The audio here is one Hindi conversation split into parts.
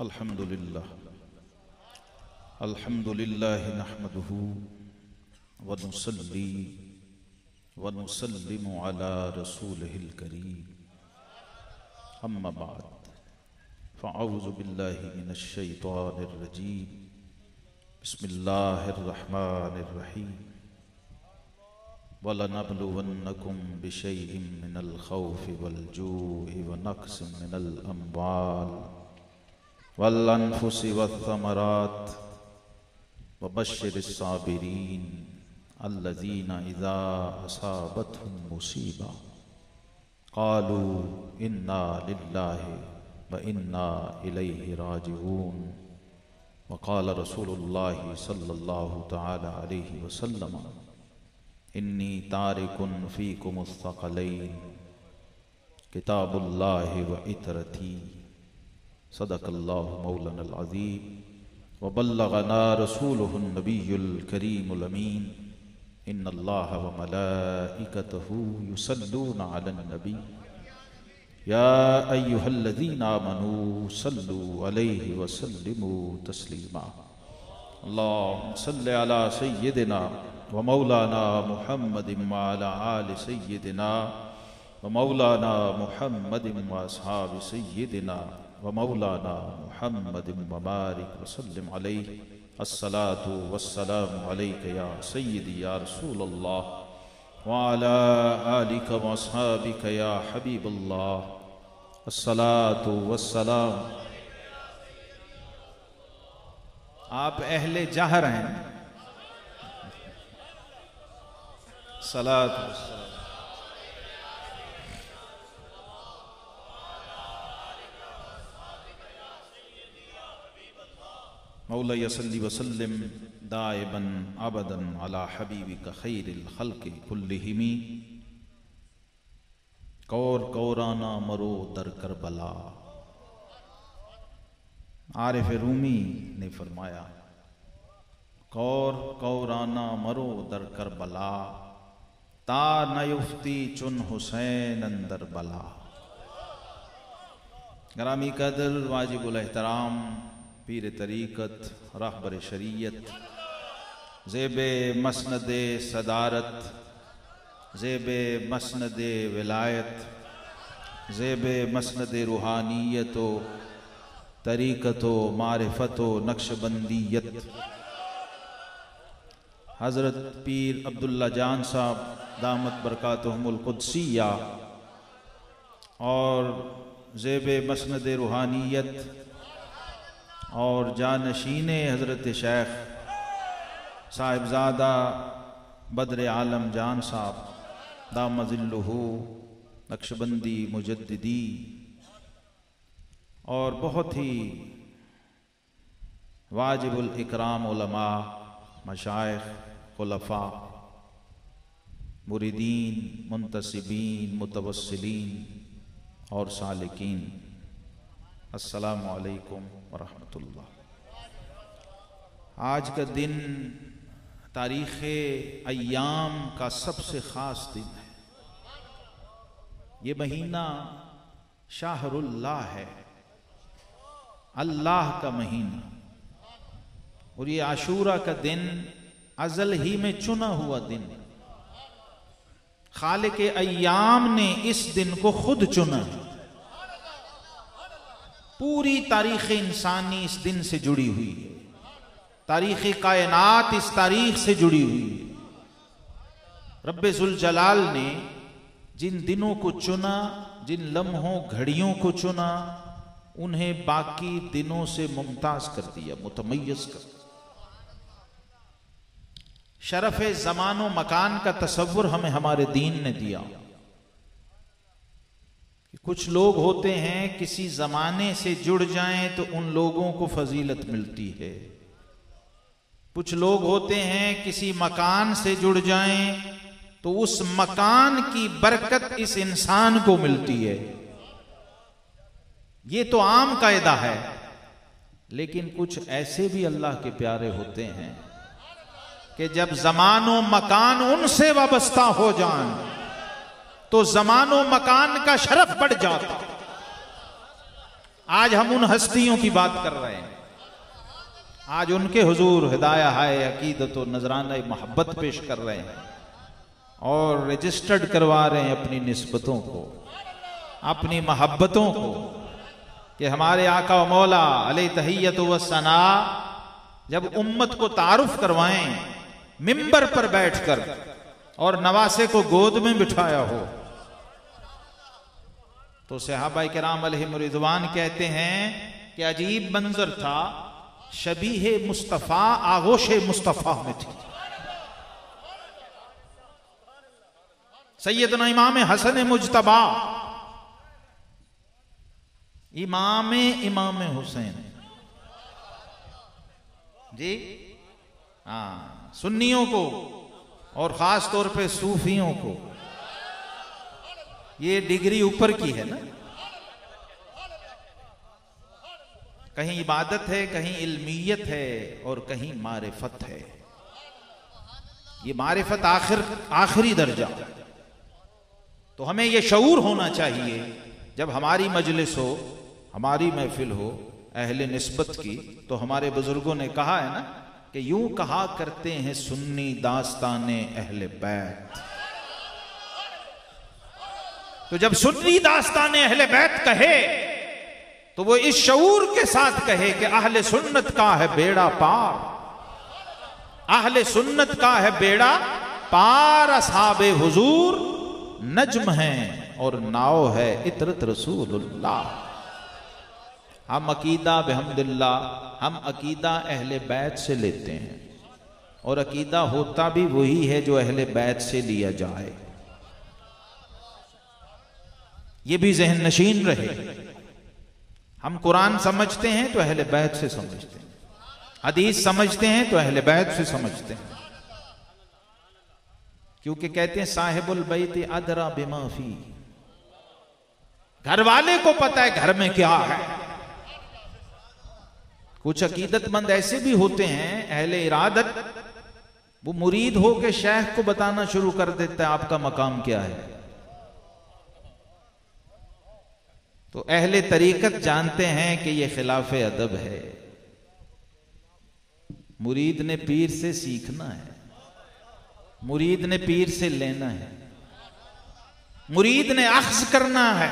अल्हम्दुलिल्लाह अल्हम्दुलिल्लाह नहमदुहु व नुसल्ली व नुसल्लिमु अला रसूलिहिल करीम अम्मा बाद फ़अऊज़ु बिल्लाहि मिनश शैतानिर रजीम बिस्मिल्लाहिर रहमानिर रहीम वलनब्लुवन्नकुम बिशैइन मिनल खौफ़ि वल जू'i व नक़्सिम मिनल अम्वाल वल अनफुसि वस्समरात वबश्शिरिस साबिरीन अल्लज़ीना इज़ा असाबतहुम मुसीबा क़ालू इन्ना लिल्लाहि व इन्ना इलैहि राजिऊन व क़ाल रसूलुल्लाहि सल्लल्लाहु तआला अलैहि वसल्लम इन्नी तारिकुन फ़ीकुमुस सक़लैन किताबुल्लाहि व इतरती सदक़ल्लाहु मौलानल अज़ीम व बल्लगना रसूलुहुन नबियुल करीमुल अमीन इन्नल्लाह व मलाइकतहु युसल्लूना अलन नबी या अय्युहल्लज़ीना आमनू सल्लु अलैहि व सल्लिमू तस्लीमा अल्लाहुम्मा सल्लि अला सय्यिदिना व मौलाना मुहम्मदिन व अला आलि सय्यिदिना व मौलाना मुहम्मदिन व अस्हाबि सय्यिदिना व मौलाना मुहम्मदिन व बारिक व सल्लिम अलैहि अस्सलातु वस्सलामु अलैका या सय्यिदी या रसूलल्लाह व अला आलिका व अस्हाबिका या हबीबल्लाह अस्सलातु वस्सलाम। आप अहले जहर हैं। सलात मौला यसल्ली वसल्लिम दाइबन अबदन अला हबीबिका खैरिल खल्क़ि कुल्लिहिमी कौर कौराना मरो दर करबला। आरिफ रूमी ने फरमाया कौर कौराना मरो दर करबला ता नयुफ्ती चुन हुसैन अंदर बला। ग्रामी कदर वाजिबुल एहतराम पीर तरीक़त रहबर शरीयत ज़ेबे मसनदे सदारत ज़ेबे मसनदे विलायत ज़ेबे मसनदे रूहानियतो तरीक़तो मारिफतो नक्शबंदीयत हज़रत पीर अब्दुल्ला जान साहब दामत बरकातहुमुल कुद्सिया और ज़ेबे मसनद रूहानियत और जानशीने हज़रत शेख साहिबजादा बद्र आलम जान साहब दामज़िल्लुहु नक्शबंदी मुजद्दिदी और बहुत ही वाजिबुल इकराम उलमा मशाइख खुलफा मुरीदीन मुंतसिबीन मुतवस्सिलीन और सालिकीन अस्सलामु अलैकुम व रहमतुल्लाह। आज का दिन तारीख़ अय्याम का सबसे ख़ास दिन है। ये महीना शाहरुल्लाह है, अल्लाह का महीना, और ये आशूरा का दिन अज़ल ही में चुना हुआ दिन। खालिक अय्याम ने इस दिन को खुद चुना। पूरी तारीख़ इंसानी इस दिन से जुड़ी हुई है। तारीख़ कायनात इस तारीख़ से जुड़ी हुई है। रब्बे ज़ुल जलाल ने जिन दिनों को चुना, जिन लम्हों घड़ियों को चुना, उन्हें बाकी दिनों से मुमताज़ कर दिया, मुतमय्यज़ कर दिया। शरफ़ ज़मान व मकान का तसव्वुर हमें हमारे दीन ने दिया। कुछ लोग होते हैं किसी ज़माने से जुड़ जाएं तो उन लोगों को फजीलत मिलती है। कुछ लोग होते हैं किसी मकान से जुड़ जाएं तो उस मकान की बरकत इस इंसान को मिलती है। ये तो आम कायदा है। लेकिन कुछ ऐसे भी अल्लाह के प्यारे होते हैं कि जब ज़मानो मकान उनसे वाबस्ता हो जाएं तो ज़मानो मकान का शरफ बढ़ जाता। आज हम उन हस्तियों की बात कर रहे हैं, आज उनके हुजूर हिदाया हाय अकीदत और नजराना मोहब्बत पेश कर रहे हैं और रजिस्टर्ड करवा रहे हैं अपनी निस्बतों को, अपनी मोहब्बतों को, कि हमारे आका व मौला अलैहि तहियत व सना जब उम्मत को तारुफ करवाएं मिंबर पर बैठकर और नवासे को गोद में बिठाया हो, तो सहाबाए किराम अलैहिम रिज़वान कहते हैं कि अजीब मंजर था, शबीह मुस्तफा आगोश मुस्तफा में थी। सैयदना इमाम हसन मुजतबा, इमाम हुसैन जी, हाँ, सुन्नियों को और खास तौर पे सूफियों को ये डिग्री ऊपर की है ना, कहीं इबादत है, कहीं इल्मियत है और कहीं मारिफत है। ये मारिफत आखिरी दर्जा। तो हमें ये शऊर होना चाहिए जब हमारी मजलिस हो, हमारी महफिल हो अहले निस्बत की, तो हमारे बुजुर्गों ने कहा है ना कि यूं कहा करते हैं सुन्नी दास्ताने अहले बैत। तो जब सुन्नी दास्ताने अहले बैत कहे तो वो इस शऊर के साथ कहे कि अहले सुन्नत का है बेड़ा पार, अहले सुन्नत का है बेड़ा पार, असहाबे हुजूर नज्म हैं और नाव है इतरत रसूलुल्लाह। हम अकीदा बिहम्दिल्लाह, हम अकीदा अहले बैत से लेते हैं और अकीदा होता भी वही है जो अहले बैत से लिया जाए, ये भी ज़हन नशीन रहे। हम कुरान समझते हैं तो अहले बैत से समझते हैं, हदीस समझते हैं तो अहले बैत से समझते हैं, क्योंकि कहते हैं साहिबुल बैत अदरा बिमा फी, घर वाले को पता है घर में क्या है। कुछ अकीदतमंद ऐसे भी होते हैं अहले इरादत, वो मुरीद हो के शेख को बताना शुरू कर देता है आपका मकाम क्या है। तो अहले तरीकत जानते हैं कि यह खिलाफे अदब है, मुरीद ने पीर से सीखना है, मुरीद ने पीर से लेना है, मुरीद ने अख्ज़ करना है,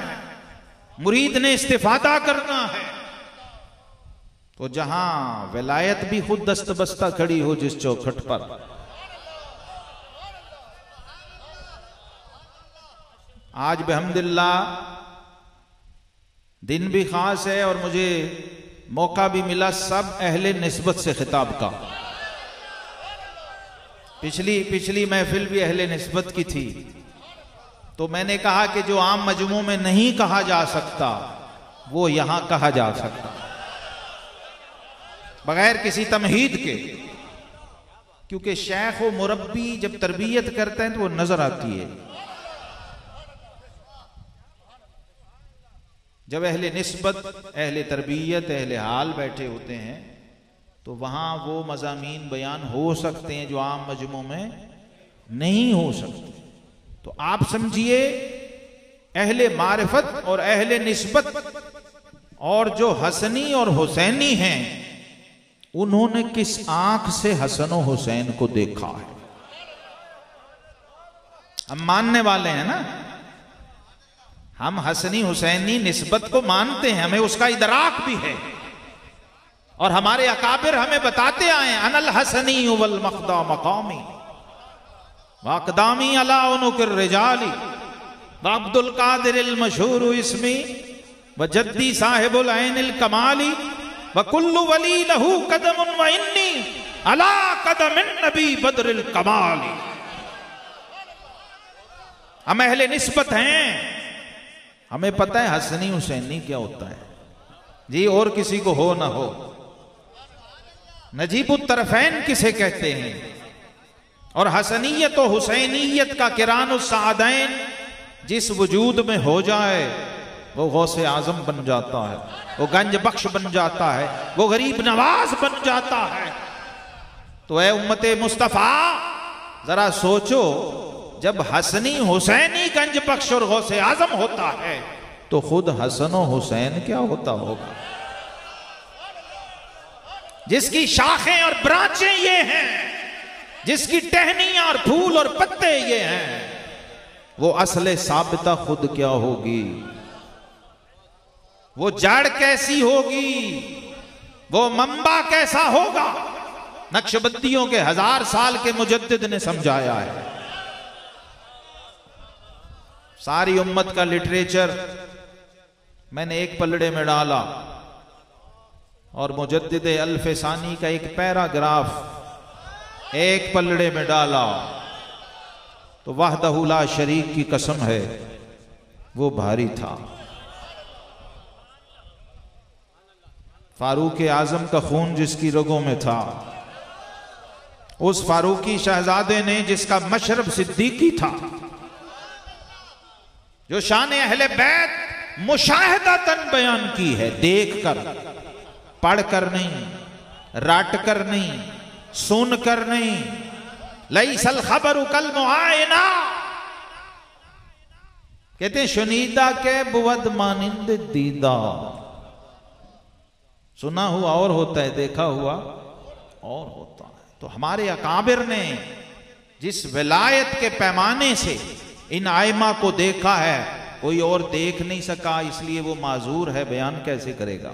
मुरीद ने इस्तिफादा करना है। तो जहां विलायत भी खुद दस्तबस्ता खड़ी हो जिस चौखट पर, आज बिहम्दिल्लाह दिन भी खास है और मुझे मौका भी मिला सब अहले निस्बत से खिताब का। पिछली महफिल भी अहले निस्बत की थी, तो मैंने कहा कि जो आम मजमू में नहीं कहा जा सकता वो यहां कहा जा सकता, बगैर किसी तमहीद के, क्योंकि शेख व मुरब्बी जब तरबियत करते हैं तो वो नजर आती है। जब अहले निस्बत, अहले तरबियत, अहले हाल बैठे होते हैं तो वहां वो मज़ामीन बयान हो सकते हैं जो आम मजमू में नहीं हो सकते। तो आप समझिए अहले मारिफत और अहले निस्बत और जो हसनी और हुसैनी हैं, उन्होंने किस आंख से हसन और हुसैन को देखा है। हम मानने वाले हैं ना, हम हसनी हुसैनी निस्बत को मानते हैं, हमें उसका इदराक भी है और हमारे अकाबिर हमें बताते आए अनल हसनी वल मखदा मकामी वाकदामी अला उनुकिर रिजाली व अब्दुल कादिर अल मशहूर इसमी व जद्दी साहिबुल ऐनिल कमाली व कुल्लु वली लहू कदमुन व इन्नी अला कदमिन नबी बदरिल कमाली। हम अहले निस्बत हैं, हमें पता है हसनी हुसैनी क्या होता है जी, और किसी को हो ना हो। नजीबुत तरफैन किसे कहते हैं, और हसनीयत और हुसैनीयत का किरानुस सादैन जिस वजूद में हो जाए वो गौसे आजम बन जाता है, वो गंज बख्श बन जाता है, वो गरीब नवाज बन जाता है। तो ऐ उम्मते मुस्तफा जरा सोचो, जब हसनी हुसैनी गंज बख्श और गौसे आजम होता है तो खुद हसन और हुसैन क्या होता होगा। जिसकी शाखें और ब्रांचें ये हैं, जिसकी टहनियां और फूल और पत्ते ये हैं, वो असले साबिता खुद क्या होगी, वो जड़ कैसी होगी, वो मंबा कैसा होगा। नक्शबंदियों के 1000 साल के मुजद्दिद ने समझाया है। सारी उम्मत का लिटरेचर मैंने एक पलड़े में डाला और मुजद्दिद अल्फसानी का एक पैराग्राफ एक पलड़े में डाला, तो वहदहु ला शरीक की कसम है वो भारी था। फारूक आजम का खून जिसकी रगों में था, उस फारूकी शहजादे ने जिसका मशरब सिद्दीकी था, जो शान अहले बैत मुशाहिदातन बयान की है, देख कर, पढ़ कर नहीं, रट कर नहीं, सुन कर नहीं। लईसल खबरु कल मुआयना, कहते हैं शुनीदा के बुवद मानिंद दीदा। सुना हुआ और होता है, देखा हुआ और होता है। तो हमारे अकाबिर ने जिस विलायत के पैमाने से इन आइमा को देखा है, कोई और देख नहीं सका, इसलिए वो माजूर है, बयान कैसे करेगा।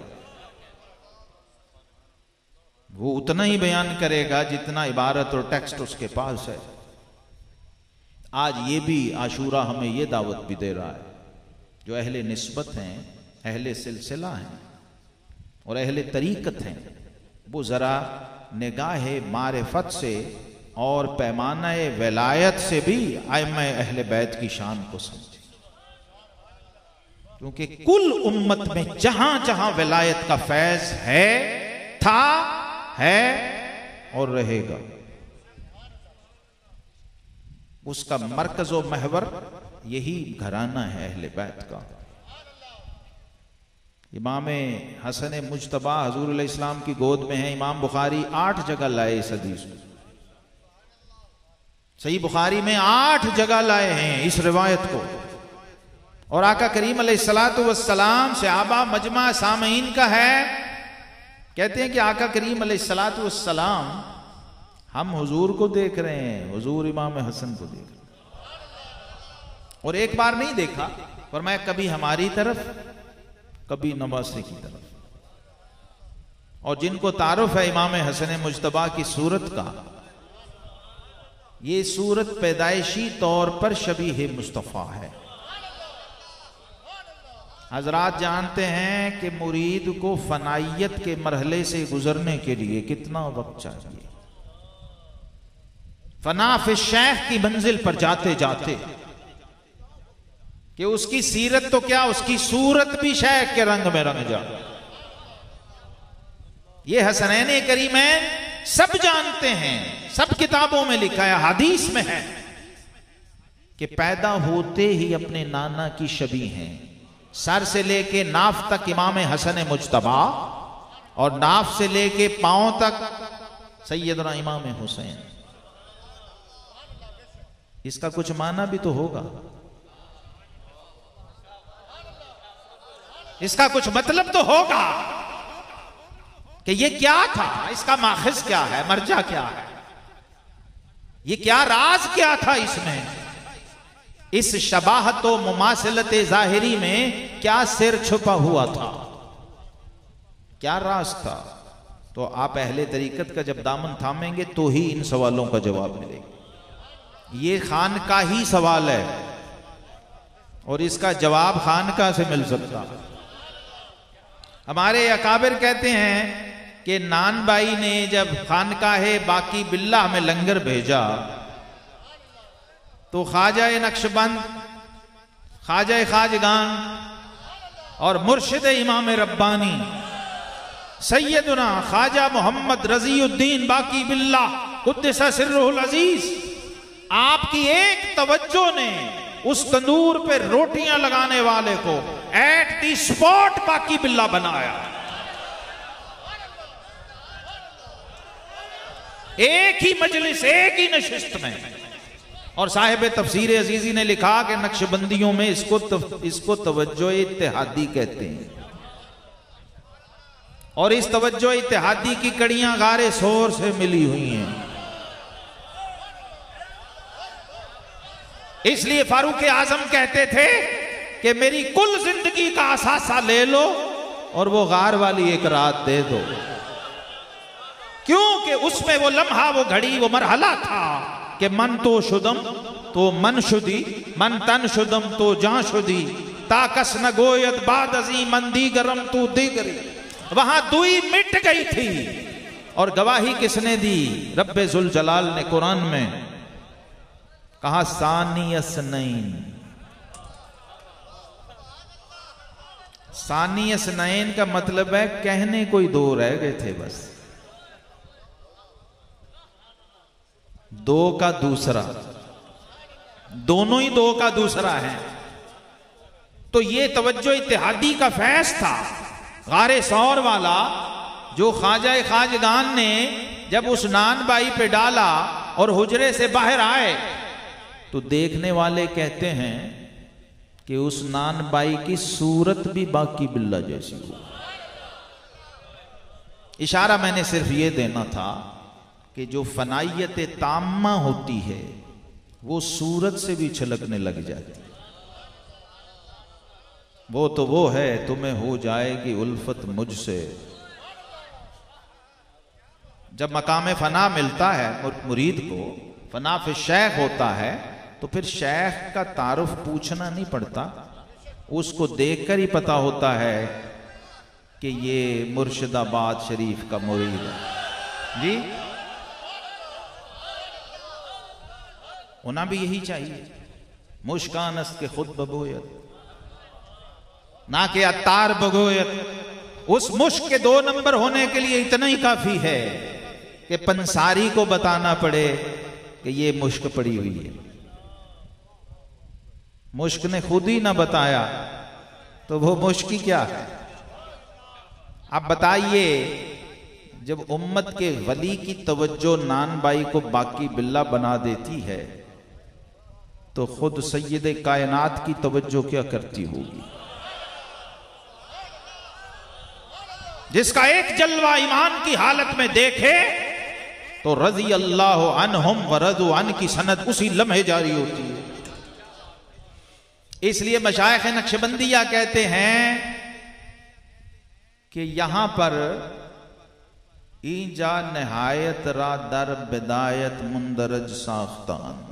वो उतना ही बयान करेगा जितना इबारत और टेक्स्ट उसके पास है। आज ये भी आशूरा हमें ये दावत भी दे रहा है, जो अहले निस्बत हैं, अहले सिलसिला हैं और अहले तरीकत हैं, वो जरा निगाह मारिफत से और पैमाना विलायत से भी आइम्मा अहले बैत की शान को समझे। क्योंकि कुल उम्मत में जहां जहां विलायत का फैज है, था, है और रहेगा, उसका मरकज व महवर यही घराना है अहले बैत का। इमाम हसन मुज्तबा हजूर अलैहि इस्लाम की गोद में है। इमाम बुखारी 8 जगह लाए इस हदीस को, सही बुखारी में 8 जगह लाए हैं इस रिवायत को। और आका करीम अलैहिस्सलातु वस्सलाम से आबा मजमा सामईन का है, कहते हैं कि आका करीम अलैहिस्सलातु वस्सलाम हम हुजूर को देख रहे हैं, हुजूर इमाम हसन को देख रहे हैं। और एक बार नहीं देखा, पर मैं कभी हमारी तरफ, कभी नवासी की तरफ। और जिनको तारुफ है इमाम हसन मुज्तबा की सूरत का, ये सूरत पैदाइशी तौर पर शबीह मुस्तफ़ा है। हजरात जानते हैं कि मुरीद को फनाइयत के मरहले से गुजरने के लिए कितना वक्त चाहिए। फना फिर शेख की मंजिल पर जाते जाते कि उसकी सीरत तो क्या, उसकी सूरत भी शेख के रंग में रंग जाए। ये हसनैन करीमैन सब जानते हैं, सब किताबों में लिखा है, हदीस में है कि पैदा होते ही अपने नाना की शबी हैं। सर से लेके नाफ तक इमाम हसन मुज्तबा और नाफ से लेके पांव तक सैयदना इमाम हुसैन। इसका कुछ माना भी तो होगा, इसका कुछ मतलब तो होगा कि ये क्या था, इसका माखिज क्या है, मर्जा क्या है, ये क्या राज क्या था इसमें, इस शबाहत व मुमासिलत जाहिरी में क्या सिर छुपा हुआ था, क्या राज था। तो आप अहले तरीकत का जब दामन थामेंगे तो ही इन सवालों का जवाब मिलेगा। ये खानका ही सवाल है और इसका जवाब खानका से मिल सकता। हमारे अकाबिर कहते हैं कि नान भाई ने जब खानकाहे बाकी बिल्ला में लंगर भेजा तो ख्वाजा नक्शबंद, ख्वाजा खाजगान और मुर्शिद इमाम रब्बानी सैयदना ख्वाजा मोहम्मद रजीउद्दीन बाकी बिल्ला कुद्दसा सिर्रुहुल अजीज, आपकी एक तवज्जो ने उस तंदूर पे रोटियां लगाने वाले को एट दी स्पॉट बाकी बिल्ला बनाया। एक ही मजलिस, एक ही नशिस्त में और साहिब तफसीर अजीजी ने लिखा कि नक्शबंदियों में इसको तवज्जो इत्तेहादी कहते हैं। और इस तवज्जो इत्तेहादी की कड़ियां गारे सोर से मिली हुई हैं। इसलिए फारूक आजम कहते थे कि मेरी कुल जिंदगी का असासा ले लो और वो गार वाली एक रात दे दो, क्योंकि उसमें वो लम्हा, वो घड़ी, वो मरहला था कि मन तो शुदम तो मन शुदी, मन तन शुदम तो जां शुदी, ताकस न गोयत बाद अजी मन दी गरम तो दीगरी। वहां दुई मिट गई थी। और गवाही किसने दी? रब्बे जुल जलाल ने कुरान में कहा सानी असनैन। सानी असनैन का मतलब है कहने कोई दो रह गए थे, बस दो का दूसरा, दोनों ही दो का दूसरा है। तो ये तवज्जो इत्तेहादी का फैज था, गारे सौर वाला, जो ख्वाजा खाजगान ने जब उस नान बाई पे डाला और हुजरे से बाहर आए तो देखने वाले कहते हैं कि उस नान बाई की सूरत भी बाकी बिल्ला जैसी हो। इशारा मैंने सिर्फ ये देना था कि जो फनाइयत ताम्मा होती है वो सूरत से भी छलकने लग जाती है। वो तो वो है तुम्हें हो जाएगी उल्फत मुझसे। जब मकाम फना मिलता है मुरीद को, फना फिर शेख होता है, तो फिर शेख का तारुफ पूछना नहीं पड़ता, उसको देखकर ही पता होता है कि ये मुर्शिदाबाद शरीफ का मुरीद है। जी होना भी यही चाहिए। मुश्कानस के खुद बगोयत ना के अतार बगोयत। उस मुश्क के 2 नंबर होने के लिए इतना ही काफी है कि पंसारी को बताना पड़े कि ये मुश्क पड़ी हुई है। मुश्क ने खुद ही ना बताया तो वो मुश्क ही क्या है? आप बताइए, जब उम्मत के वली की तवज्जो नान बाई को बाकी बिल्ला बना देती है तो खुद सैयद कायनात की तवज्जो क्या करती होगी? जिसका एक जलवा ईमान की हालत में देखे तो रज़ी अल्लाह अन्हुम व रज़ू अन की सनद उसी लम्हे जारी होती है। इसलिए मशाइख नक्शबंदिया कहते हैं कि यहां पर ईजा नहायत रा दर बिदायत मुंदरज साख्तान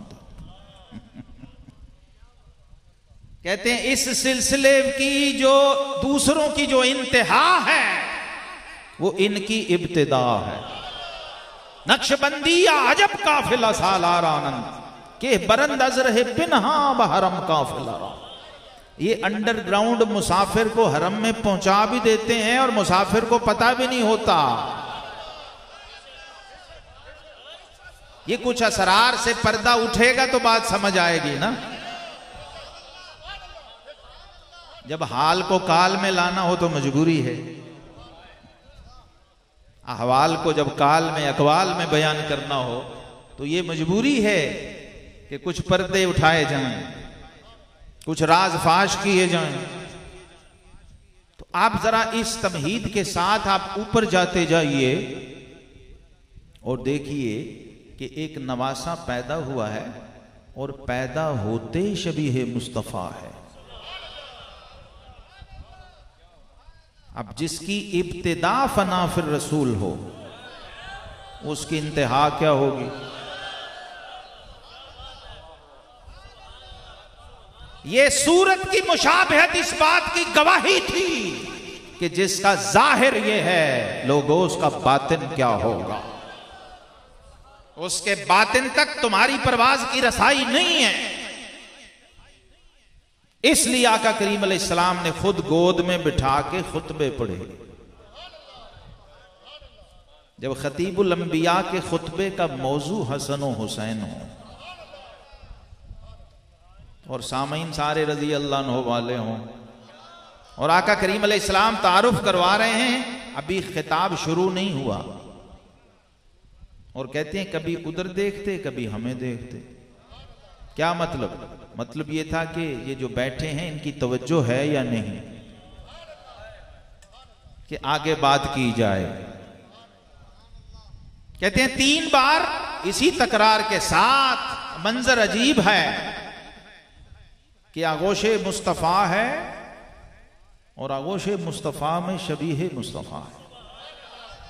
कहते हैं इस सिलसिले की जो दूसरों की जो इंतहा है वो इनकी इब्तिदा है। नक्शबंदिया अजब काफिला सालार आनंद के बरंद अजरहे पिन्हा बहरम काफिला। ये अंडरग्राउंड मुसाफिर को हरम में पहुंचा भी देते हैं और मुसाफिर को पता भी नहीं होता। ये कुछ असरार से पर्दा उठेगा तो बात समझ आएगी ना। जब हाल को काल में लाना हो तो मजबूरी है, अहवाल को जब काल में अकवाल में बयान करना हो तो ये मजबूरी है कि कुछ पर्दे उठाए जाएं, कुछ राज फाश किए जाएं। तो आप जरा इस तमहीद के साथ आप ऊपर जाते जाइए और देखिए कि एक नवासा पैदा हुआ है और पैदा होते ही शबीह मुस्तफा है। अब जिसकी इब्तिदा फना फिर रसूल हो उसकी इंतहा क्या होगी? ये सूरत की मुशाबहत इस बात की गवाही थी कि जिसका जाहिर ये है लोगों उसका बातिन क्या होगा। उसके बातिन तक तुम्हारी परवाज की रसाई नहीं है। इसलिए आका करीम अलैहिस्सलाम ने खुद गोद में बिठा के खुतबे पढ़े। जब खतीबुल अंबिया के खुतबे का मौजू हसन व हुसैन हो और सामीन सारे रजी अल्लाह अन्हु वाले हों और आका करीम अलैहिस्सलाम तारुफ करवा रहे हैं, अभी खिताब शुरू नहीं हुआ और कहते हैं कभी उधर देखते कभी हमें देखते। क्या मतलब? मतलब ये था कि ये जो बैठे हैं इनकी तवज्जो है या नहीं, कि आगे बात की जाए। कहते हैं 3 बार इसी तकरार के साथ, मंजर अजीब है कि आगोशे मुस्तफ़ा है और आगोशे मुस्तफ़ा में शबीह मुस्तफ़ा है।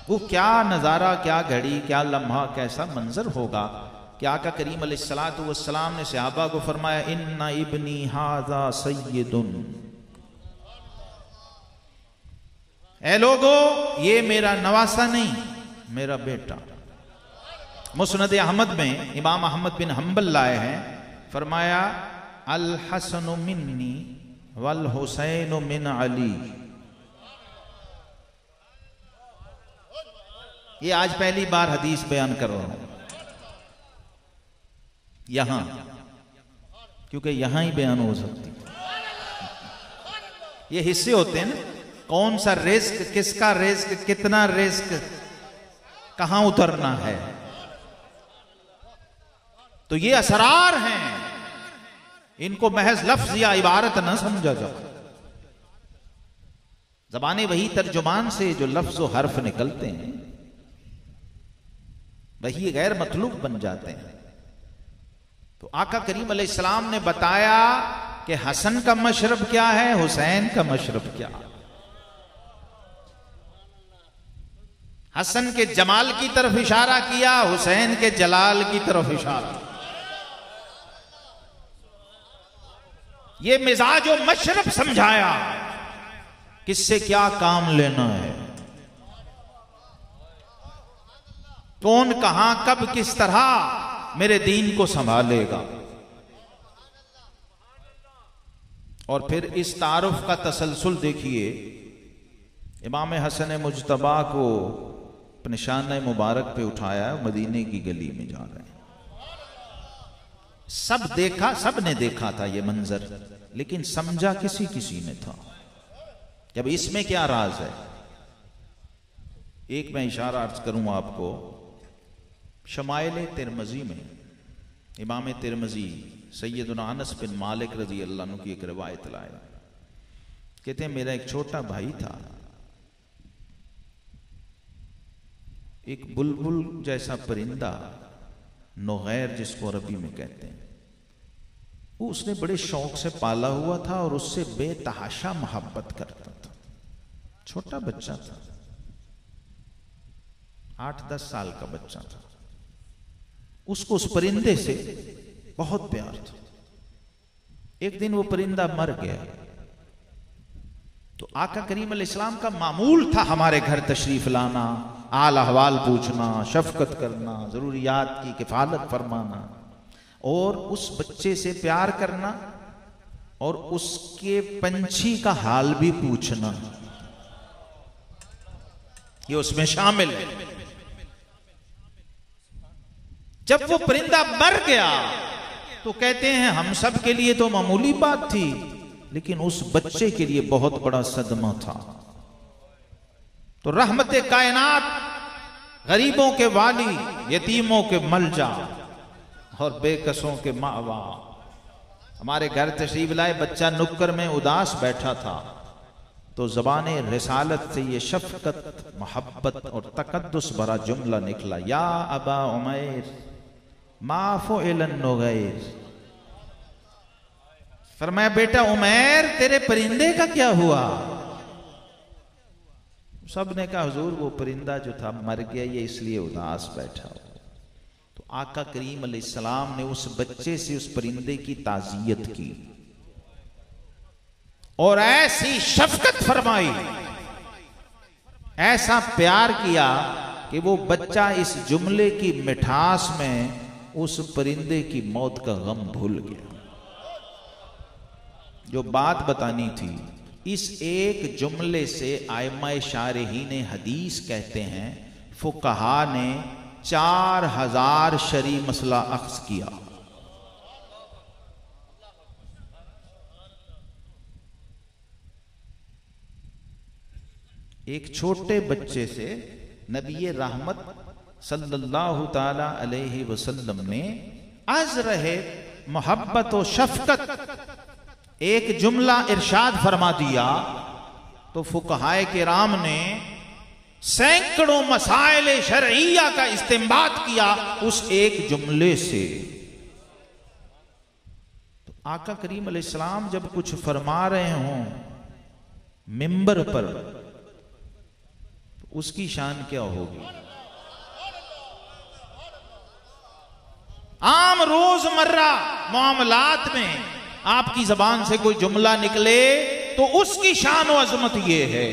वो क्या नज़ारा, क्या घड़ी, क्या लम्हा, कैसा मंजर होगा कि आका करीम अलैहिस्सलातु वस्सलाम ने सहाबा को फरमाया, इन्ना इब्नी हाज़ा सय्यदुन, ऐ लोगो ये मेरा नवासा नहीं, मेरा बेटा। मुस्नद अहमद में इमाम अहमद बिन हम्बल लाए हैं, फरमाया अल हसन मिन्नी वल हुसैन मिन अली। ये आज पहली बार हदीस बयान कर रहा हूं यहां, क्योंकि यहां ही बयान हो सकती। ये हिस्से होते हैं ना, कौन सा रिस्क, किसका रिस्क, कितना रिस्क, कहां उतरना है। तो ये असरार हैं, इनको महज लफ्ज या इबारत न समझा जाए। ज़बाने वही तर्जुमान से जो लफ्ज और हर्फ निकलते हैं वही गैर मतलूब बन जाते हैं। तो आका करीम अलैहिस्सलाम ने बताया कि हसन का मशरब क्या है, हुसैन का मशरब क्या। हसन के जमाल की तरफ इशारा किया, हुसैन के जलाल की तरफ इशारा। ये मिजाज और मशरब समझाया, किससे क्या काम लेना है, कौन कहां कब किस तरह मेरे दीन को संभालेगा। और फिर इस तारुफ का तसलसल देखिए, इमाम हसन मुजतबा को अपने शान मुबारक पे उठाया, मदीने की गली में जा रहे हैं। सब देखा, सब ने देखा था ये मंजर, लेकिन समझा किसी किसी ने था कि अब इसमें क्या राज है। एक मैं इशारा अर्ज करूं आपको, शमाइल तिरमजी में इमाम तिरमजी सैयदना अनस बिन मालिक रजी अल्लाह अन्हु की एक रिवायत लाए। कहते हैं मेरा एक छोटा भाई था, एक बुलबुल जैसा परिंदा, नौगैर जिसको अरबी में कहते हैं, वो उसने बड़े शौक से पाला हुआ था और उससे बेतहाशा मोहब्बत करता था। छोटा बच्चा था, 8-10 साल का बच्चा था। उसको उस परिंदे से बहुत प्यार था। एक दिन वो परिंदा मर गया, तो आका करीम अलैहिस्सलाम का मामूल था हमारे घर तशरीफ लाना, आल अहवाल पूछना, शफकत करना, जरूरियात की किफालत फरमाना और उस बच्चे से प्यार करना और उसके पंछी का हाल भी पूछना, ये उसमें शामिल है। जब वो परिंदा मर गया तो कहते हैं हम सब के लिए तो मामूली बात थी, लेकिन उस बच्चे के लिए बहुत बड़ा सदमा था। तो रहमत कायनात, गरीबों के वाली, यतीमों के मलजा और बेकसों के मावा, हमारे घर तशरीफ लाए। बच्चा नुक्कर में उदास बैठा था, तो ज़बाने रिसालत से ये शफकत, मोहब्बत और तकद्दुस भरा जुमला निकला, या अबा उमैर माफो इलन नौगैर। फरमाया बेटा उमैर तेरे परिंदे का क्या हुआ। सब ने कहा हुजूर वो परिंदा जो था मर गया, ये इसलिए उदास बैठा। तो आका करीम अलैहिस्सलाम ने उस बच्चे से उस परिंदे की ताज़ियत की और ऐसी शफकत फरमाई, ऐसा प्यार किया कि वो बच्चा इस जुमले की मिठास में उस परिंदे की मौत का गम भूल गया। जो बात बतानी थी, इस एक जुमले से आइम्मा शारहीन हदीस कहते हैं, फुकहा ने 4000 शरई मसला अख्ज़ किया। एक छोटे बच्चे से नबी रहमत सल्लल्लाहु ताला अलैहि वसल्लम ने अर्ज़ रहे मोहब्बत और शफकत एक जुमला इरशाद फरमा दिया तो फुकहाए किराम ने सैकड़ों मसाइल शरइया का इस्तेमाल किया उस एक जुमले से। तो आका करीम अलैहिस्सलाम जब कुछ फरमा रहे हों मिंबर पर तो उसकी शान क्या होगी। आम रोजमर्रा मामलात में आपकी जबान से कोई जुमला निकले तो उसकी शान और अजमत ये है।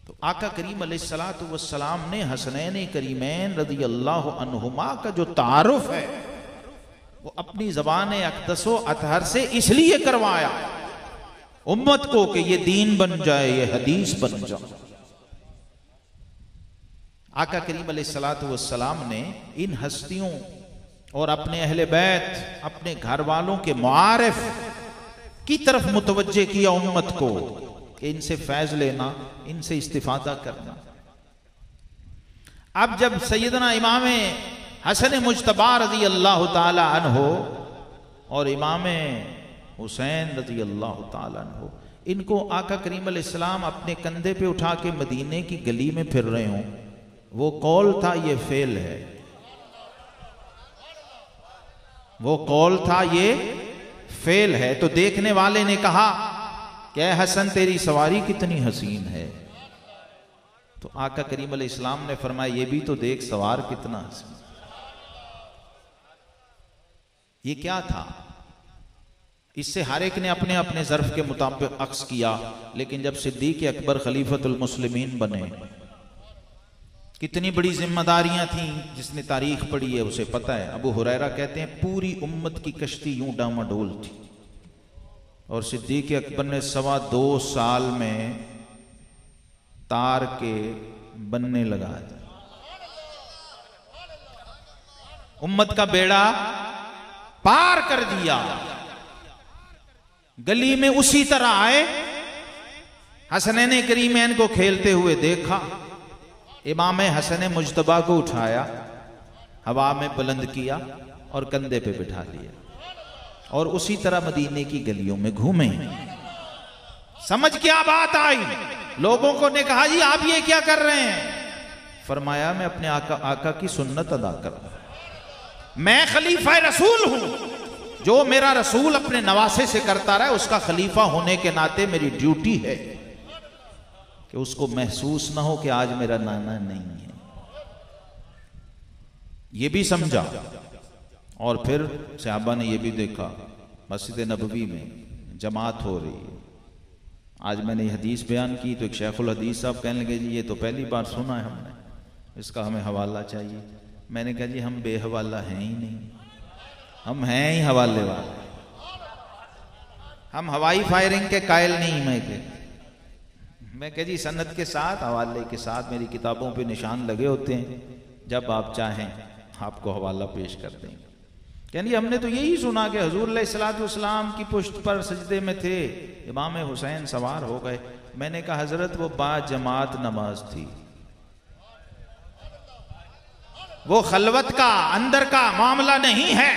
तो आका करीम अलैहिस्सलातु वस्सलाम ने हसनैन करीमैन रज़ी अल्लाह अन्हुमा का जो तारुफ है वो अपनी ज़बान अक़दस व अतहर से इसलिए करवाया उम्मत को कि ये दीन बन जाए, ये हदीस बन जाए। आका करीम अलैहिस्सलातु वस्सलाम ने इन हस्तियों और अपने अहले बैत, अपने घर वालों के मुआरिफ की तरफ मुतवज्जे किया उम्मत को कि इनसे फैज लेना, इनसे इस्तिफादा करना। अब जब सैयदना इमाम हसन मुज्तबा रज़ी अल्लाह ताला अन्हो और इमाम हुसैन रज़ी अल्लाह ताला अन्हो इनको आका करीम अलैहिस्सलाम अपने कंधे पे उठा के मदीने की गली में फिर रहे हों, वो कौल था ये फेल है, वो कौल था ये फेल है। तो देखने वाले ने कहा क्या हसन तेरी सवारी कितनी हसीन है। तो आका करीम अलैहिस्सलाम ने फरमाया ये भी तो देख सवार कितना हसीन। ये क्या था, इससे हर एक ने अपने अपने ज़र्फ के मुताबिक अक्स किया। लेकिन जब सिद्दीक़ अकबर खलीफतुल मुस्लिमीन बने, कितनी बड़ी जिम्मेदारियां थीं, जिसने तारीख पढ़ी है उसे पता है। अबू हुरैरा कहते हैं पूरी उम्मत की कश्ती यूं डामाडोल थी और सिद्दीक़ अकबर ने 2.25 साल में तार के बनने लगा दिया। उम्मत का बेड़ा पार कर दिया। गली में उसी तरह आए, हसनैन करीमैन को खेलते हुए देखा, इमाम हसन मुज्तबा को उठाया, हवा में बुलंद किया और कंधे पे बिठा लिया और उसी तरह मदीने की गलियों में घूमे। समझ क्या बात आई, लोगों को ने कहा जी आप ये क्या कर रहे हैं। फरमाया मैं अपने आका की सुन्नत अदा कर रहा हूं, मैं खलीफा रसूल हूं। जो मेरा रसूल अपने नवासे से करता रहा उसका खलीफा होने के नाते मेरी ड्यूटी है कि उसको महसूस ना हो कि आज मेरा नाना नहीं है। ये भी समझा और फिर सहाबा ने यह भी देखा मस्जिद नबवी में जमात हो रही है। आज मैंने हदीस बयान की तो एक शेखुल हदीस साहब कहने लगे जी ये तो पहली बार सुना है हमने, इसका हमें हवाला चाहिए। मैंने कहा जी हम बेहवाला हैं ही नहीं, हम हैं ही हवाले वाले, हम हवाई फायरिंग के कायल नहीं। मैं कह जी सनद के साथ, हवाले के साथ मेरी किताबों पे निशान लगे होते हैं, जब आप चाहें आपको हवाला पेश कर देंगे। यानी हमने तो यही सुना कि हुजूर अलैहिस्सलातु वस्सलाम की पुश्त पर सजदे में थे, इमाम हुसैन सवार हो गए। मैंने कहा हजरत वो बाजमात नमाज थी, वो खलवत का अंदर का मामला नहीं है।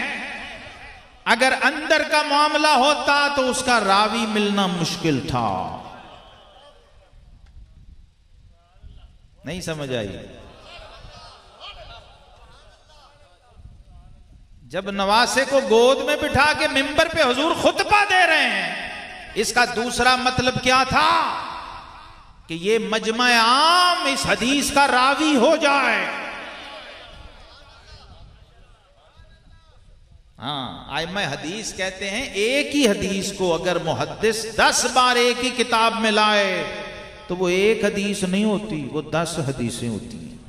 अगर अंदर का मामला होता तो उसका रावी मिलना मुश्किल था। नहीं समझ आई। जब नवासे को गोद में बिठा के मिंबर पे हुजूर खुतबा दे रहे हैं, इसका दूसरा मतलब क्या था कि ये मजमा आम इस हदीस का रावी हो जाए। हाँ, आइम्मा हदीस कहते हैं एक ही हदीस को अगर मुहद्दिस 10 बार एक ही किताब में लाए तो वो एक हदीस नहीं होती, वो 10 हदीसें होती हैं।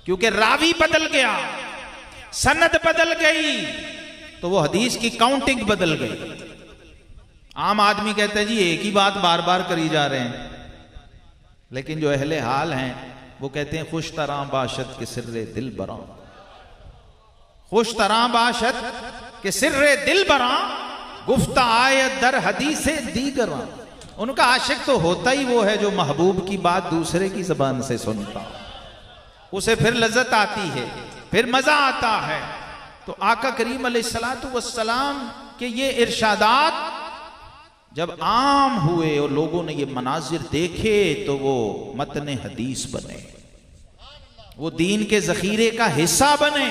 क्योंकि रावी बदल गया, सनद बदल गई, तो वो हदीस की काउंटिंग बदल गई। आम आदमी कहते हैं जी एक ही बात बार बार करी जा रहे हैं, लेकिन जो अहले हाल हैं वो कहते हैं खुश तरह बाशत के सिर्रे दिल बरा, खुश तरह बाशत के सिर्रे दिल बरा, गुफ्ता आयत दर हदीसे दीगरा। उनका आशिक तो होता ही वो है जो महबूब की बात दूसरे की जबान से सुनता, उसे फिर लज्जत आती है, फिर मजा आता है। तो आका करीम अलैहिस्सलातु वस्सलाम के ये इरशादात जब आम हुए और लोगों ने ये मनाजिर देखे तो वो मतने हदीस बने, वो दीन के जखीरे का हिस्सा बने।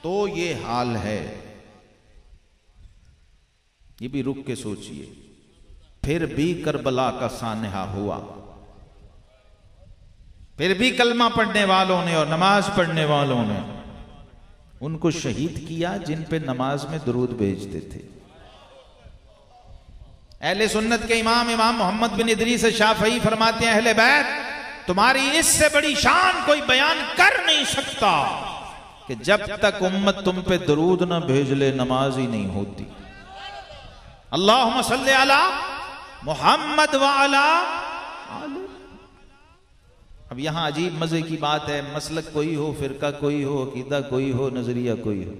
तो ये हाल है। ये भी रुक के सोचिए, फिर भी करबला का सानहा हुआ, फिर भी कलमा पढ़ने वालों ने और नमाज पढ़ने वालों ने उनको शहीद किया जिन पे नमाज में दुरूद भेजते थे। अहले सुन्नत के इमाम मोहम्मद बिन इदरीस शाफई फरमाते हैं, अहले बैत तुम्हारी इससे बड़ी शान कोई बयान कर नहीं सकता कि जब तक उम्मत तुम पे दुरूद ना भेज ले नमाज ही नहीं होती। अल्लाहुम्मा सल्ली अला मुहम्मद व अला। अब यहां अजीब मजे की बात है, मसलक कोई हो, फिरका कोई हो, अकीदा कोई हो, नजरिया कोई हो,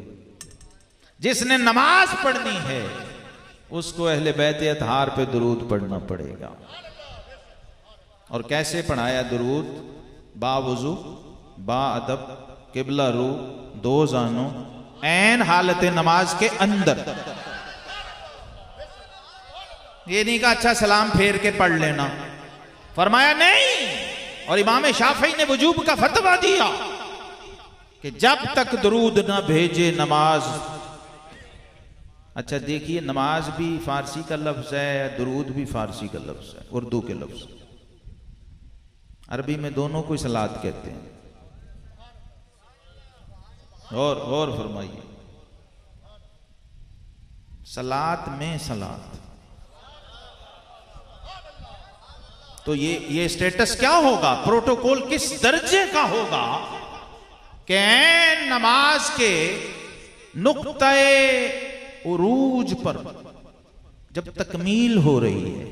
जिसने नमाज पढ़नी है उसको अहले बैत अतहार पे दुरूद पढ़ना पड़ेगा। और कैसे पढ़ाया दुरूद? बावुजू, बा अदब, किबला रू, दो जानों, ऐन हालत नमाज के अंदर। ये नहीं कहा अच्छा सलाम फेर के पढ़ लेना, फरमाया नहीं। और इमाम शाफई ने वजूब का फतवा दिया कि जब तक दुरूद ना भेजे नमाज। अच्छा देखिए, नमाज भी फारसी का लफ्ज है, दुरूद भी फारसी का लफ्ज है, उर्दू के लफ्ज। अरबी में दोनों को सलात कहते हैं। और फरमाइए, सलात में सलात। तो ये स्टेटस क्या होगा, प्रोटोकॉल किस दर्जे का होगा कि नमाज के नुक्ते उरूज पर जब तकमील हो रही है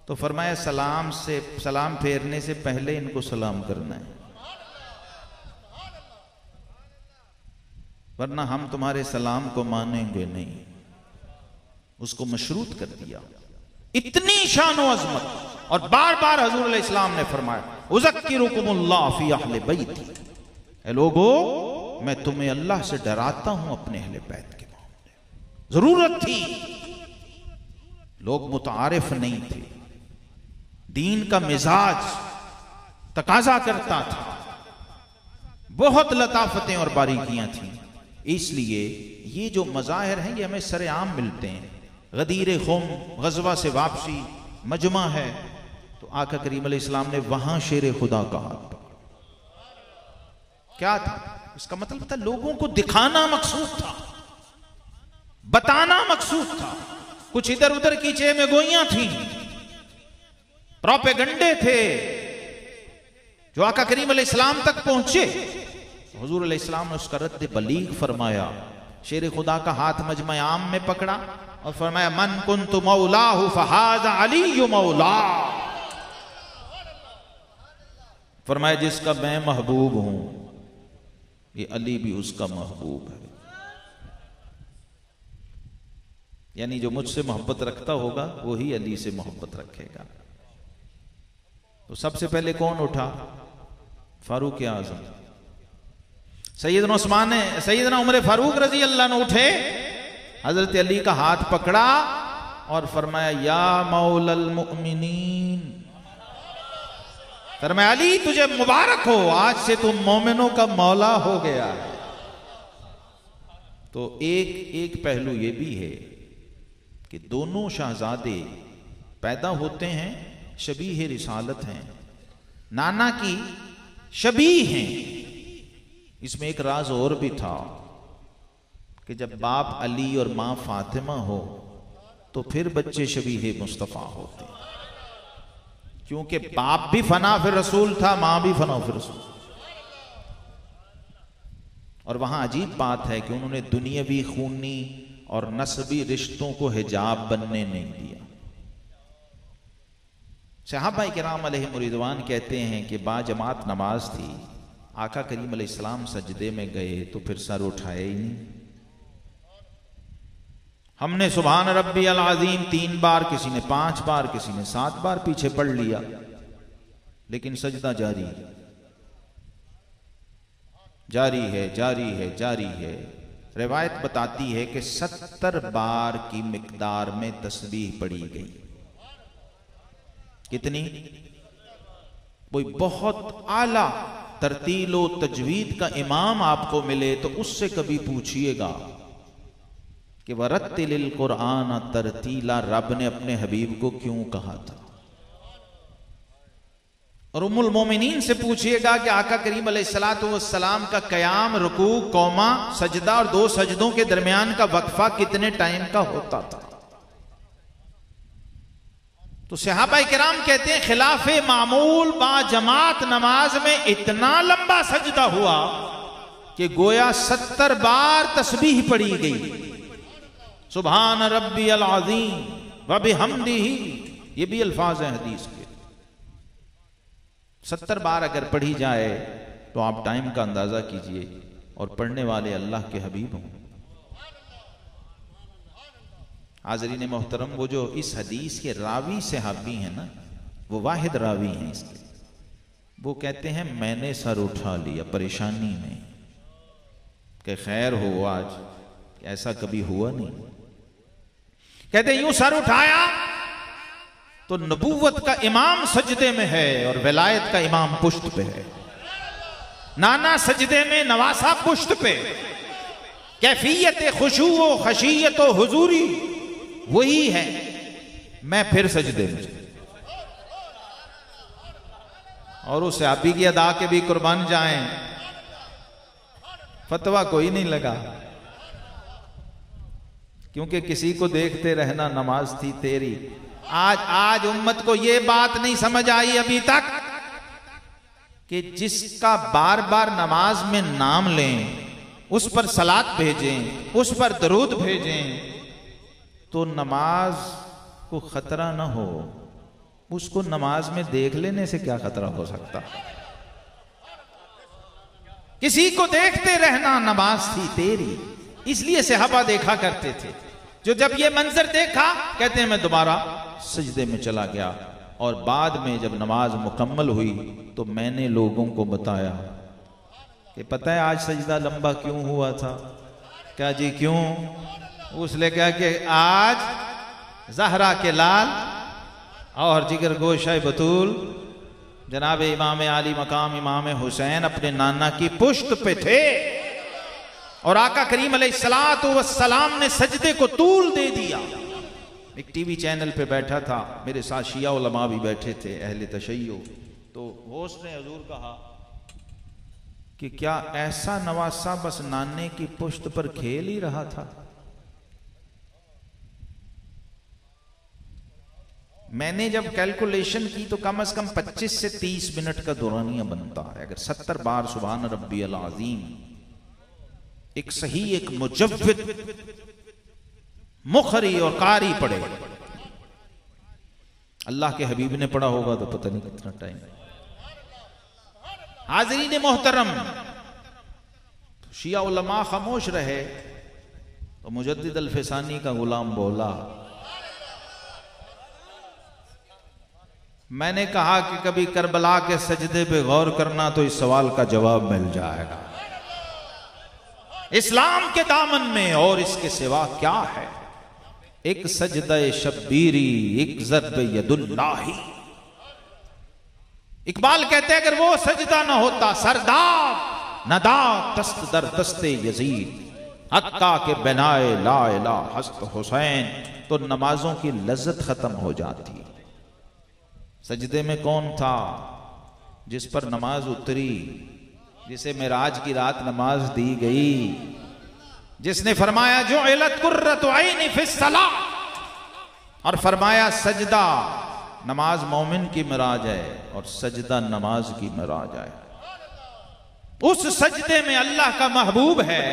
तो फरमाया सलाम फेरने से पहले इनको सलाम करना है, वरना हम तुम्हारे सलाम को मानेंगे नहीं। उसको मशरूत कर दिया। इतनी शान व अजमत। और बार बार हुजूर अलैहि सलाम ने फरमाया, उज़क्किरुकुमुल्लाह फी अहले बैती, ऐ लोगो मैं तुम्हें अल्लाह से डराता हूं अपने अहले बैत के मामले। जरूरत थी, लोग मुतारिफ नहीं थे, दीन का मिजाज तकाजा करता था, बहुत लताफतें और बारीकियां थी। इसलिए ये जो मज़ाहिर हैं ये हमें सरेआम मिलते हैं। गदीर खुम, गजवा से वापसी, मजमा है, तो आका करीम अलैहिस्सलाम ने वहां शेर खुदा कहा। क्या था इसका मतलब? था लोगों को दिखाना मकसूद था, बताना मकसूद था। कुछ इधर उधर की चे में गोइयां थी, प्रोपेगंडे थे जो आका करीम अलैहिस्सलाम तक पहुंचे। हुजूर अलैहिस्सलाम ने उसका रद्द बलीग फरमाया। शेर खुदा का हाथ मजमा आम में पकड़ा और फरमाया, मन कुन्तु मौलाहु फहाज़ा अली मौला। फरमाया जिसका मैं महबूब हूं ये अली भी उसका महबूब है। यानी जो मुझसे मोहब्बत रखता होगा वही अली से मोहब्बत रखेगा। तो सबसे पहले कौन उठा? फारूक आजम। सैयदना उमर फारूक रजी अल्लाह ने उठे, हजरत अली का हाथ पकड़ा और फरमाया, या मौलल मुमिनीन, फरमाया अली तुझे मुबारक हो, आज से तुम मोमिनों का मौला हो गया। तो एक पहलू ये भी है कि दोनों शहजादे पैदा होते हैं, शबीह रिसालत हैं, नाना की शबीह हैं। इसमें एक राज और भी था कि जब बाप अली और मां फातिमा हो तो फिर बच्चे शबीह मुस्तफा होते, क्योंकि बाप भी फना फिर रसूल था, मां भी फना फिर रसूल। और वहां अजीब बात है कि उन्होंने दुनियावी खूनी और नस्बी रिश्तों को हिजाब बनने नहीं दिया। सहाबा किराम अलैहिम रिज़वान कहते हैं कि बाजमात नमाज थी, आका करीम अलैहिस्सलाम सजदे में गए तो फिर सर उठाए ही नहीं। हमने सुभान रब्बी अल अज़ीम 3 बार, किसी ने 5 बार, किसी ने 7 बार पीछे पढ़ लिया, लेकिन सजदा जारी। जारी है, जारी है, जारी है। रिवायत बताती है कि 70 बार की मिकदार में तस्बीह पढ़ी गई। कितनी? कोई बहुत आला तरतीलो तजवीद का इमाम आपको मिले तो उससे कभी पूछिएगा कि वरत्तिलिल कुरान तरतीला रब ने अपने हबीब को क्यों कहा था। और उम्मुल मोमिनीन से पूछिएगा कि आका करीम अलैहिस्सलातु वस्सलाम का कयाम, रुकू, कौमा, सजदा और 2 सजदों के दरमियान का वक्फा कितने टाइम का होता था। तो सहाबा किराम कहते हैं खिलाफे मामूल बा जमात नमाज में इतना लंबा सजदा हुआ कि गोया 70 बार तस्बीह पढ़ी गई। सुभान रब्बियल अज़ीम व बिहम्दिही, ये भी अल्फाज हैं हदीस के। 70 बार अगर पढ़ी जाए तो आप टाइम का अंदाजा कीजिए, और पढ़ने वाले अल्लाह के हबीब हों। हाज़रीन मोहतरम, वो जो इस हदीस के रावी सहाबी हैं ना, वो वाहिद रावी हैं इसके। वो कहते हैं मैंने सर उठा लिया परेशानी में कि खैर हो आज, ऐसा कभी हुआ नहीं। कहते यूं सर उठाया तो नबूवत का इमाम सजदे में है और विलायत का इमाम पुश्त पे है। नाना सजदे में, नवासा पुश्त पे। कैफियत खुशू व खशियत व हुजूरी वही है। मैं फिर सजदे में, और उस सहाबी की अदा के भी कुर्बान जाएं, फतवा कोई नहीं लगा, क्योंकि किसी को देखते रहना नमाज थी तेरी। आज उम्मत को यह बात नहीं समझ आई अभी तक कि जिसका बार बार नमाज में नाम लें, उस पर सलात भेजें, उस पर दरूद भेजें, तो नमाज को खतरा ना हो। उसको नमाज में देख लेने से क्या खतरा हो सकता। किसी को देखते रहना नमाज थी तेरी, इसलिए सहाबा देखा करते थे। जो जब ये मंजर देखा, कहते हैं मैं दोबारा सजदे में चला गया, और बाद में जब नमाज मुकम्मल हुई तो मैंने लोगों को बताया कि पता है आज सजदा लंबा क्यों हुआ था। क्या जी क्यों? उसने कहा कि आज ज़हरा के लाल और जिगर गोशाए बतूल जनाब इमाम आली मकाम इमाम हुसैन अपने नाना की पुश्त पे थे, और आका करीम अलैहिस्सलातु वस्सलाम ने सजदे को तूल दे दिया। एक टीवी चैनल पे बैठा था, मेरे साथ शिया उलमा भी बैठे थे, अहले तशय्यो। तो होस्ट ने हजूर कहा कि क्या ऐसा नवासा बस नाने की पुश्त पर खेल ही रहा था। मैंने जब कैलकुलेशन की तो कम से कम 25 से 30 मिनट का दौरानिया बनता है। अगर 70 बार सुभान रब्बियल अज़ीम एक सही, एक मुजव्विद, मुखरी और कारी पढ़े। अल्लाह के हबीब ने पढ़ा होगा तो पता नहीं कितना टाइम। हाज़रीन मोहतरम, शिया उलमा खामोश रहे तो मुजद्दिद अल-फ़िसानी का गुलाम बोला। मैंने कहा कि कभी करबला के सजदे पे गौर करना तो इस सवाल का जवाब मिल जाएगा। इस्लाम के दामन में और इसके सिवा क्या है? एक सजदा शब्बीरी, एक ज़र्ब यदुल्लाही। इकबाल कहते हैं अगर वो सजदा ना होता, सरदार नदा तस्त दर दस्ते यजीद हक्का के बनाए ला इलाहा हस्त हुसैन, तो नमाजों की लज्जत खत्म हो जाती। सजदे में कौन था जिस पर नमाज उतरी, जिसे मेराज की रात नमाज दी गई, जिसने फरमाया जो इलत कुर्रतु ऐनी फिस सलाह, और फरमाया सजदा नमाज मोमिन की मिराज है और सजदा नमाज की मिराज है। उस सजदे में अल्लाह का महबूब है,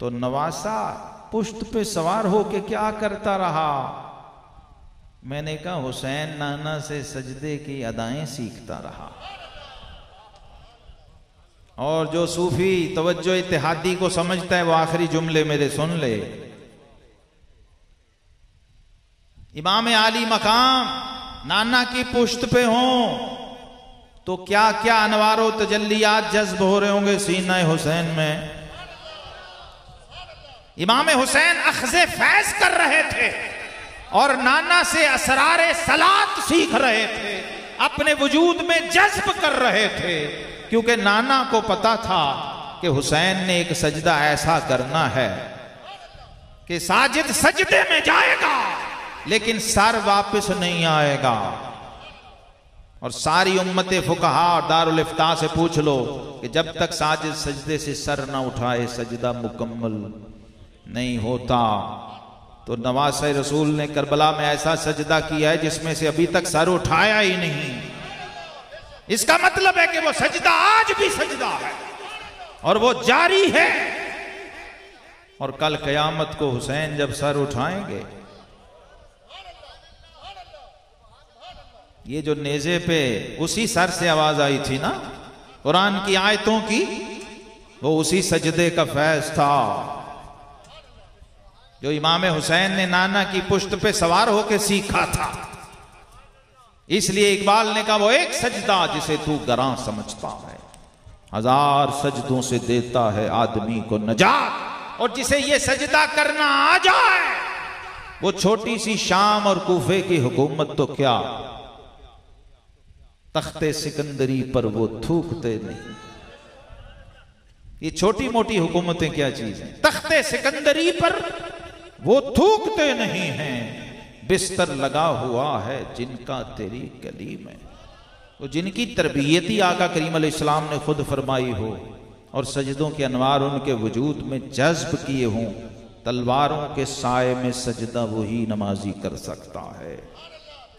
तो नवासा पुश्त पे सवार होके क्या करता रहा? मैंने कहा हुसैन नाना से सजदे की अदाएं सीखता रहा। और जो सूफी तवज्जो इत्तेहादी को समझता है वो आखिरी जुमले मेरे सुन ले। इमाम आली मकाम नाना की पुश्त पे हों तो क्या क्या अनवारो तजल्लियात जज्ब हो रहे होंगे सीना हुसैन में। इमाम हुसैन अख़ज़े फैज़ कर रहे थे और नाना से असरारे सलात सीख रहे थे, अपने वजूद में जज्ब कर रहे थे, क्योंकि नाना को पता था कि हुसैन ने एक सजदा ऐसा करना है कि साजिद सजदे में जाएगा लेकिन सर वापस नहीं आएगा। और सारी उम्मत फुकहा और दारुल इफ्ता से पूछ लो कि जब तक साजिद सजदे से सर ना उठाए सजदा मुकम्मल नहीं होता। तो नवासे रसूल ने करबला में ऐसा सजदा किया है जिसमें से अभी तक सर उठाया ही नहीं। इसका मतलब है कि वो सजदा आज भी सजदा है और वो जारी है। और कल कयामत को हुसैन जब सर उठाएंगे, ये जो नेज़े पे उसी सर से आवाज आई थी ना कुरान की आयतों की, वो उसी सजदे का फैज था जो इमाम हुसैन ने नाना की पुश्त पे सवार होकर सीखा था। इसलिए इकबाल ने कहा वो एक सजदा जिसे तू गरां समझता है, हजार सजदों से देता है आदमी को नजात। और जिसे ये सजदा करना आ जाए वो छोटी सी शाम और कूफे की हुकूमत तो क्या, तख्ते सिकंदरी पर वो थूकते नहीं। ये छोटी मोटी हुकूमतें क्या चीज है, तख्ते सिकंदरी पर वो थूकते नहीं हैं। बिस्तर लगा हुआ है जिनका तेरी गली में, तो जिनकी तरबियती आका करीम अलैहिस्सलाम ने खुद फरमाई हो और सजदों के अनवार उनके वजूद में जज्ब किए हों, तलवारों के साए में सजदा वही नमाजी कर सकता है।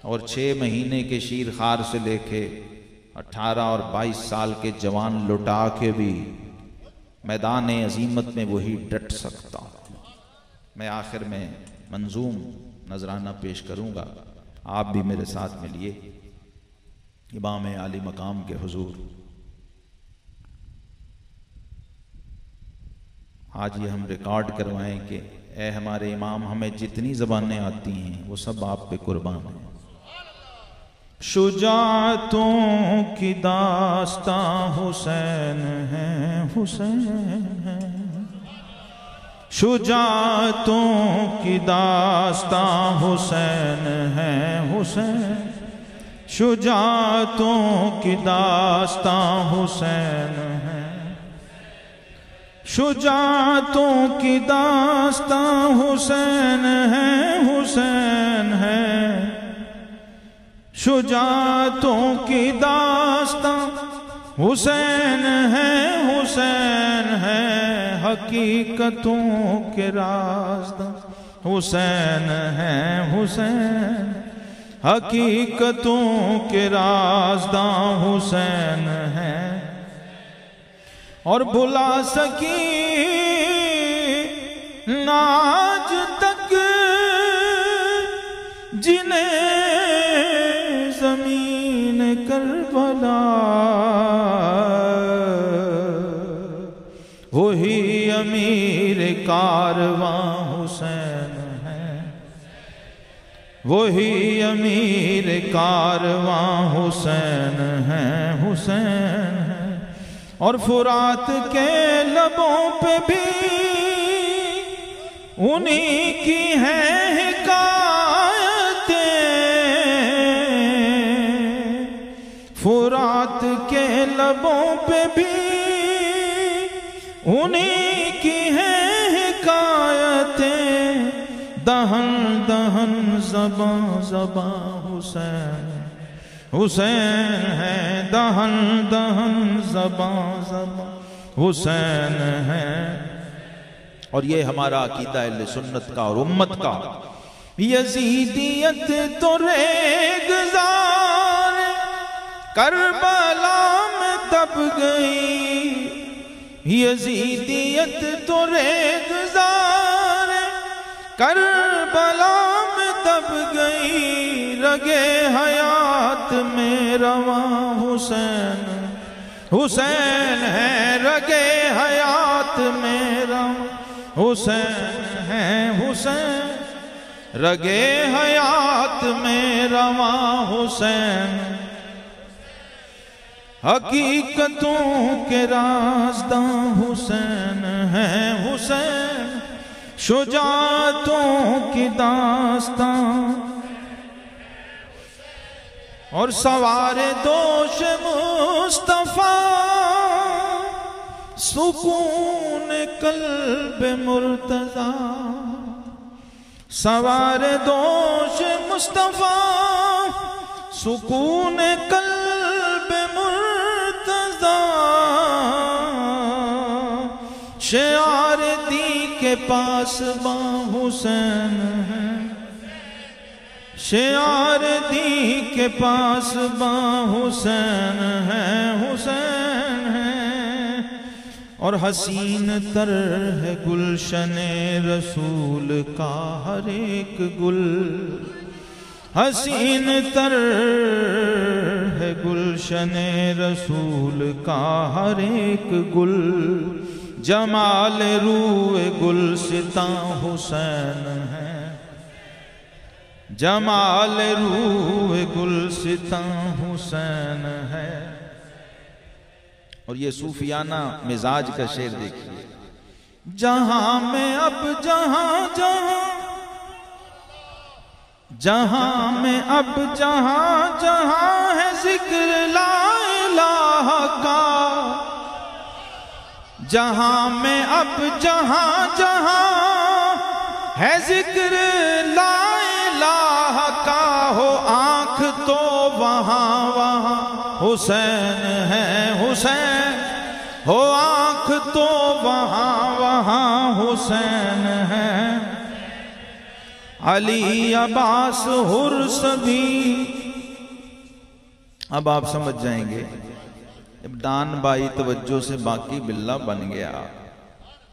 और 6 महीने के शीर खार से लेके 18 और 22 साल के जवान लुटा के भी मैदान अजीमत में वही डट सकता है। मैं आखिर में मंजूम नजराना पेश करूंगा, आप भी मेरे साथ मिलिए इमाम आली मकाम के हुजूर। आज ये हम रिकॉर्ड करवाएं कि ए हमारे इमाम, हमें जितनी ज़बानें आती हैं वो सब आप पे कुर्बान हैं। शुजाअतों की दास्तां हुसैन है, हुसैन है। शुजाअतों की दास्तां हुसैन है, हुसैन। शुजाअतों की दास्तां हुसैन है। शुजाअतों की दास्तां हुसैन है, हुसैन है। शुजाअतों की दास्तां हुसैन है, हुसैन है। हकीकतों के राज़दां हुसैन है, हुसैन। हकीकतों के राज़दां हुसैन है। और भुला सकी नाज तक जिन्हें ज़मीन करबला, वही अमीर कारवां हुसैन है। वही अमीर कारवां हुसैन है, हुसैन है। और फुरात के लबों पे भी उन्हीं की है हिकायतें। फुरात के लबों पे भी उन्हीं की है हिकायतें। दहन दहन ज़बां ज़बां हुसैन, हुसैन है। दहन दहन ज़बां ज़बां हुसैन है। और ये हमारा अकीदा अहले सुन्नत का और उम्मत का। यज़ीदियत तो रेगज़ार करबला में दब गई। यज़ीदियत तो रेगज़ार करबला में दब गई। रगे हयात में रवां हुसैन, हुसैन है। रगे हयात में रवां हुसैन है, हुसैन। रगे हयात में रवां हुसैन। हकीकतों के राज़दां हुसैन है हुसैन, शुजाअतों की दास्तां और सवारे दोष मुस्तफा, सुकून कल्ब मुर्तजा। सवारे दोष मुस्तफा, सुकून कल्ब मुर्तजा। शियार दी के पास बा हुसैन है, शियार दी के पास बा हुसैन है हुसैन है। और हसीन तर है गुलशने रसूल का हर एक गुल, हसीन तर है गुलशने रसूल का हर एक गुल। जमाल रूए गुलसितां हुसैन है, जमाल रूए गुलसितां हुसैन है। और ये सूफियाना मिजाज का शेर देखिए। जहां में अब जहां जहां, जहां में अब जहां जहां है जिक्र ला इलाहा का, जहां में अब जहां जहां है जिक्र ला इलाहा का। हो आंख तो वहां वहां हुसैन है हुसैन, हो आंख तो वहां वहां हुसैन है। अली अब्बास हुर सभी। अब आप समझ जाएंगे, जब दान बाई तवज्जो से बाकी बिल्ला बन गया,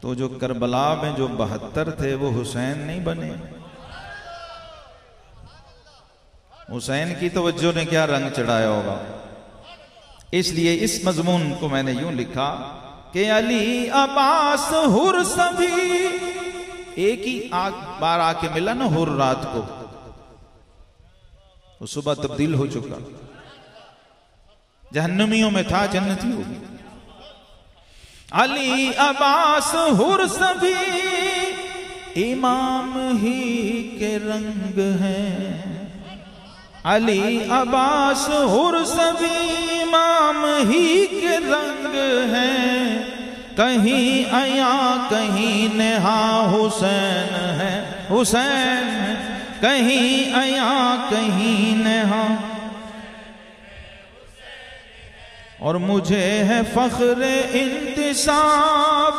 तो जो करबला में जो 72 थे वो हुसैन नहीं बने। हुसैन की तवज्जो ने क्या रंग चढ़ाया होगा। इसलिए इस मजमून को मैंने यूं लिखा कि अली अब्बास हुर सभी। एक ही बार आके मिला ना हुर रात को, वो सुबह तब्दील हो चुका, जहन्नमियों में था, जन्नती हो गया। अली अब्बास हुर सभी इमाम ही के रंग हैं। अली अब्बास हुर सभी इमाम ही के रंग हैं। कहीं अया कहीं नेहा हुसैन है हुसैन, कहीं अया कहीं नेहा। और मुझे है फख्र इंतिसाब,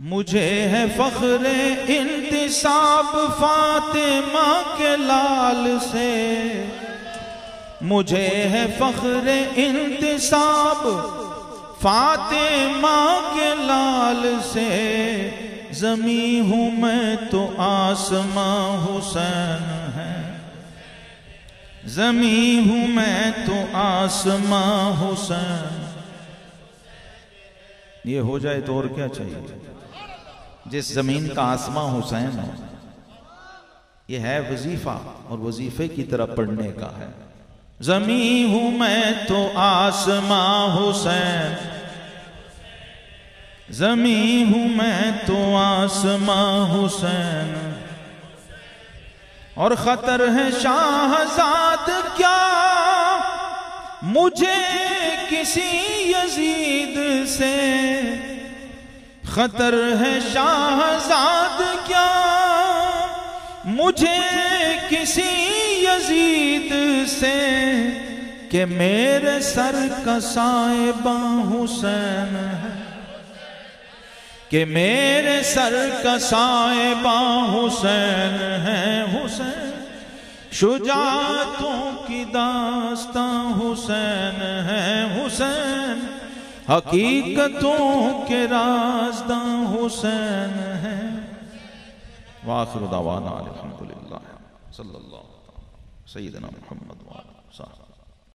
मुझे है फख्र इंतिसाब फातिमा के लाल से। मुझे है फख्र इंतिसाब फातिमा के लाल से। ज़मी हूँ मैं तो आसमां हुसैन है, ज़मी हूँ मैं तो आसमां हुसैन। ये हो जाए तो और क्या चाहिए। जिस जमीन का आसमां हुसैन है, ये है वजीफा और वजीफे की तरह पढ़ने का है। ज़मी हूँ मैं तो आसमां हुसैन, ज़मी हूँ मैं तो आसमां हुसैन। और खतर है शाहजाद क्या मुझे किसी यजीद से। खतर है शाहजाद क्या मुझे किसी यजीद से। कि मेरे सर का साहिबा हुसैन है, कि मेरे सर का साहिबा हुसैन है हुसैन। शुजाअतों की दास्तां हुसैन है हुसैन। हकीकतों के राज़दां हुसैन है। वाखिरु दावाना अल्हम्दुलिल्लाह सल्लल्लाहु अलैहि सय्यिदना मुहम्मद व आलिहि।